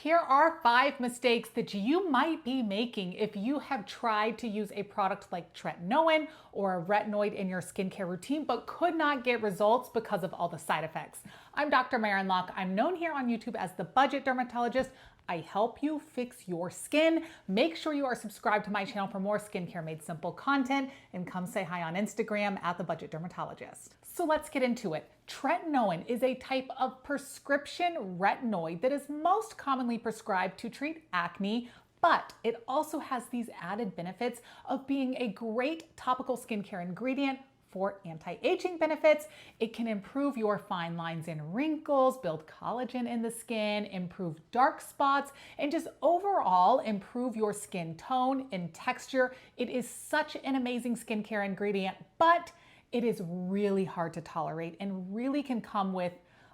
Here are 5 mistakes that you might be making if you have tried to use a product like tretinoin or a retinoid in your skincare routine but could not get results because of all the side effects. I'm Dr. Maren Locke. I'm known here on YouTube as the Budget Dermatologist. I help you fix your skin. Make sure you are subscribed to my channel for more skincare made simple content, and come say hi on Instagram at the Budget Dermatologist. So let's get into it. Tretinoin is a type of prescription retinoid that is most commonly prescribed to treat acne, but it also has these added benefits of being a great topical skincare ingredient for anti-aging benefits. It can improve your fine lines and wrinkles, build collagen in the skin, improve dark spots, and just overall improve your skin tone and texture. It is such an amazing skincare ingredient, but it is really hard to tolerate and really can come with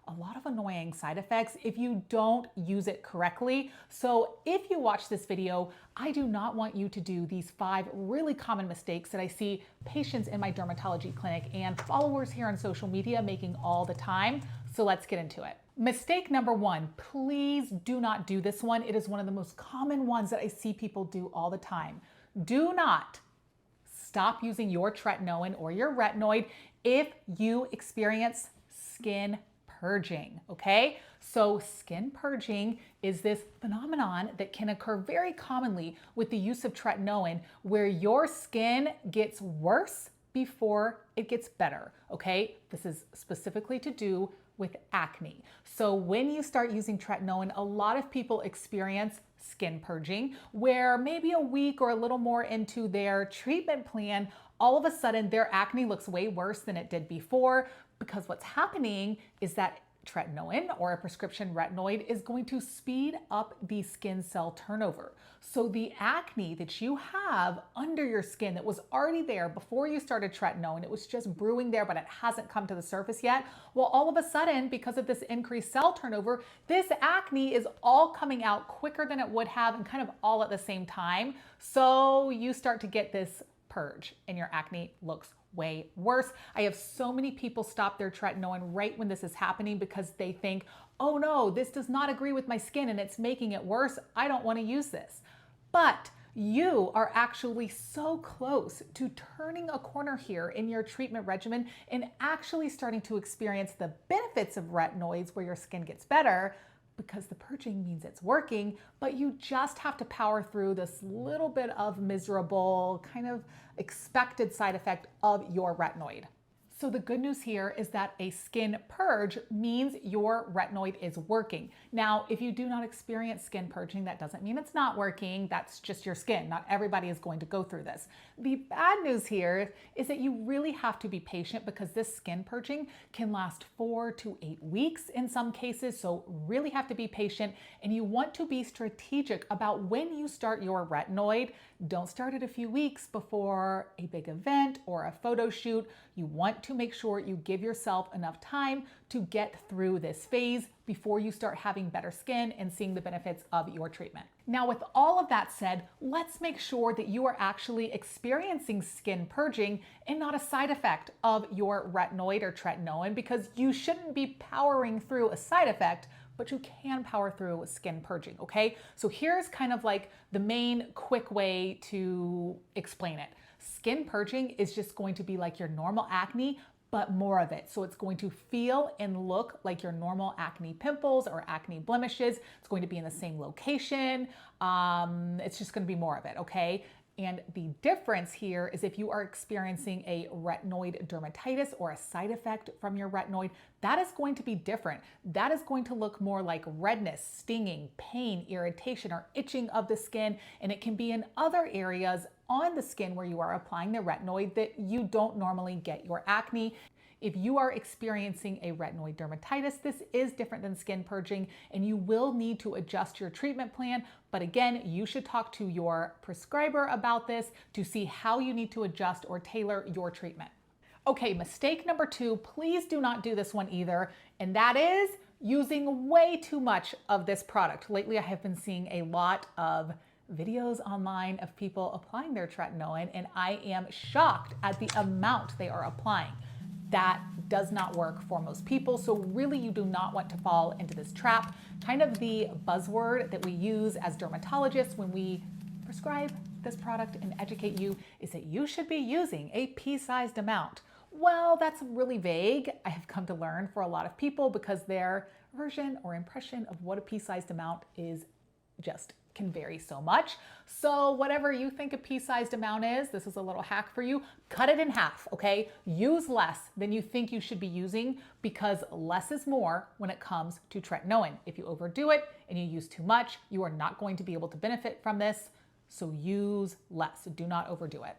a lot of annoying side effects if you don't use it correctly. So if you watch this video, I do not want you to do these 5 really common mistakes that I see patients in my dermatology clinic and followers here on social media making all the time. So let's get into it. Mistake number 1, please do not do this one. It is one of the most common ones that I see people do all the time. Do not stop using your tretinoin or your retinoid if you experience skin purging, okay? So skin purging is this phenomenon that can occur very commonly with the use of tretinoin, where your skin gets worse before it gets better, okay? This is specifically to do with acne. So when you start using tretinoin, a lot of people experience skin purging, where maybe a week or a little more into their treatment plan, all of a sudden their acne looks way worse than it did before, because what's happening is that tretinoin or a prescription retinoid is going to speed up the skin cell turnover. So the acne that you have under your skin that was already there before you started tretinoin, it was just brewing there, but it hasn't come to the surface yet. Well, all of a sudden, because of this increased cell turnover, this acne is all coming out quicker than it would have and kind of all at the same time. So you start to get this purge and your acne looks way worse. I have so many people stop their tretinoin right when this is happening because they think, oh no, this does not agree with my skin and it's making it worse. I don't want to use this. But you are actually so close to turning a corner here in your treatment regimen and actually starting to experience the benefits of retinoids where your skin gets better, because the purging means it's working, but you just have to power through this little bit of miserable, kind of expected side effect of your retinoid. So the good news here is that a skin purge means your retinoid is working. Now, if you do not experience skin purging, that doesn't mean it's not working. That's just your skin. Not everybody is going to go through this. The bad news here is that you really have to be patient, because this skin purging can last 4 to 8 weeks in some cases. So really have to be patient, and you want to be strategic about when you start your retinoid. Don't start it a few weeks before a big event or a photo shoot. You want to make sure you give yourself enough time to get through this phase before you start having better skin and seeing the benefits of your treatment. Now, with all of that said, let's make sure that you are actually experiencing skin purging and not a side effect of your retinoid or tretinoin, because you shouldn't be powering through a side effect, but you can power through skin purging, okay? So here's kind of like the main quick way to explain it. Skin purging is just going to be like your normal acne, but more of it. So it's going to feel and look like your normal acne pimples or acne blemishes. It's going to be in the same location. It's just going to be more of it, okay? And the difference here is if you are experiencing a retinoid dermatitis or a side effect from your retinoid, that is going to be different. That is going to look more like redness, stinging, pain, irritation, or itching of the skin. And it can be in other areas on the skin where you are applying the retinoid that you don't normally get your acne. If you are experiencing a retinoid dermatitis, this is different than skin purging, and you will need to adjust your treatment plan. But again, you should talk to your prescriber about this to see how you need to adjust or tailor your treatment. Okay, mistake number 2, please do not do this one either, and that is using way too much of this product. Lately, I have been seeing a lot of videos online of people applying their tretinoin, and I am shocked at the amount they are applying. That does not work for most people. So really you do not want to fall into this trap. Kind of the buzzword that we use as dermatologists when we prescribe this product and educate you is that you should be using a pea-sized amount. Well, that's really vague, I have come to learn, for a lot of people, because their version or impression of what a pea-sized amount is just can vary so much. So whatever you think a pea-sized amount is, this is a little hack for you. Cut it in half, okay? Use less than you think you should be using, because less is more when it comes to tretinoin. If you overdo it and you use too much, you are not going to be able to benefit from this. So use less, do not overdo it.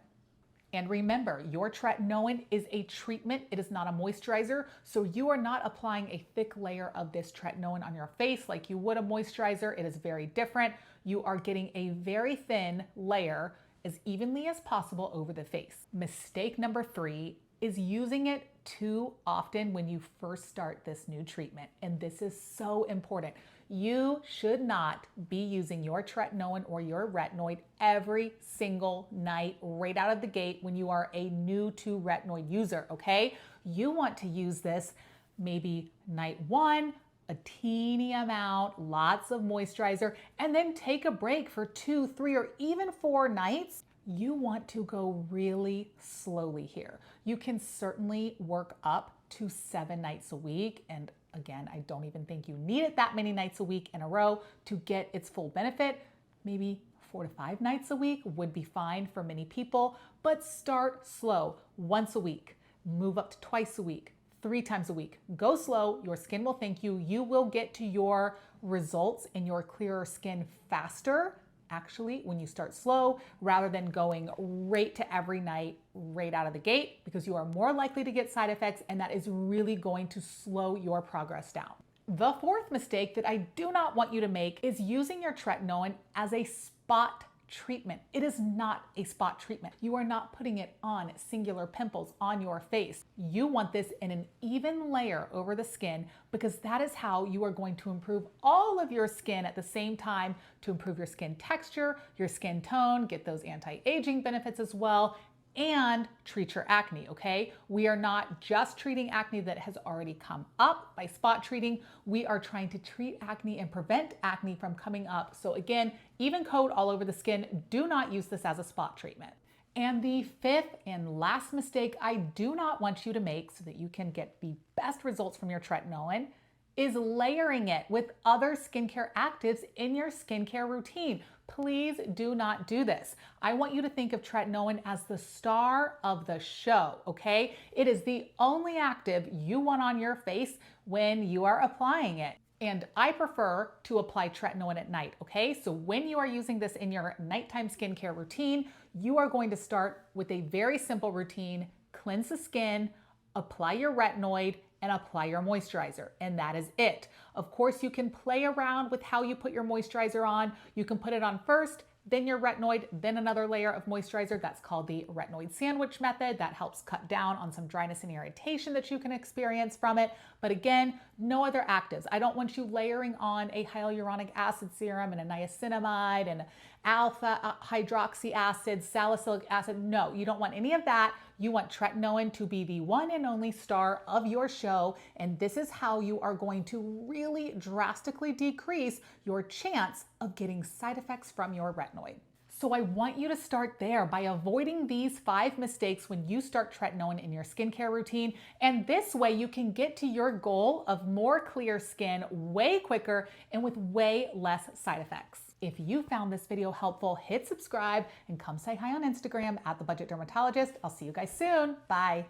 And remember, your tretinoin is a treatment. It is not a moisturizer. So you are not applying a thick layer of this tretinoin on your face like you would a moisturizer. It is very different. You are getting a very thin layer as evenly as possible over the face. Mistake number 3 is using it too often when you first start this new treatment. And this is so important. You should not be using your tretinoin or your retinoid every single night right out of the gate when you are a new to retinoid user, okay? You want to use this maybe night 1, a teeny amount, lots of moisturizer, and then take a break for 2, 3, or even 4 nights. You want to go really slowly here. You can certainly work up to 7 nights a week, and again, I don't even think you need it that many nights a week in a row to get its full benefit. Maybe 4 to 5 nights a week would be fine for many people, but start slow. Once a week, move up to twice a week, 3 times a week. Go slow, your skin will thank you. You will get to your results and your clearer skin faster, actually, when you start slow, rather than going right to every night, right out of the gate, because you are more likely to get side effects, and that is really going to slow your progress down. The 4th mistake that I do not want you to make is using your tretinoin as a spot treatment. It is not a spot treatment. You are not putting it on singular pimples on your face. You want this in an even layer over the skin, because that is how you are going to improve all of your skin at the same time, to improve your skin texture, your skin tone, get those anti-aging benefits as well, and treat your acne, okay? We are not just treating acne that has already come up by spot treating. We are trying to treat acne and prevent acne from coming up. So again, even coat all over the skin. Do not use this as a spot treatment. And the 5th and last mistake I do not want you to make, so that you can get the best results from your tretinoin, is layering it with other skincare actives in your skincare routine. Please do not do this. I want you to think of tretinoin as the star of the show, okay? It is the only active you want on your face when you are applying it. And I prefer to apply tretinoin at night, okay? So when you are using this in your nighttime skincare routine, you are going to start with a very simple routine: cleanse the skin, apply your retinoid, and apply your moisturizer, and that is it. Of course, you can play around with how you put your moisturizer on. You can put it on first, then your retinoid, then another layer of moisturizer. That's called the retinoid sandwich method. That helps cut down on some dryness and irritation that you can experience from it. But again, no other actives. I don't want you layering on a hyaluronic acid serum and a niacinamide and alpha hydroxy acid, salicylic acid. No, you don't want any of that. You want tretinoin to be the one and only star of your show. And this is how you are going to really drastically decrease your chance of getting side effects from your retinoid. So I want you to start there by avoiding these 5 mistakes when you start tretinoin in your skincare routine. And this way you can get to your goal of more clear skin way quicker and with way less side effects. If you found this video helpful, hit subscribe and come say hi on Instagram at The Budget Dermatologist. I'll see you guys soon. Bye.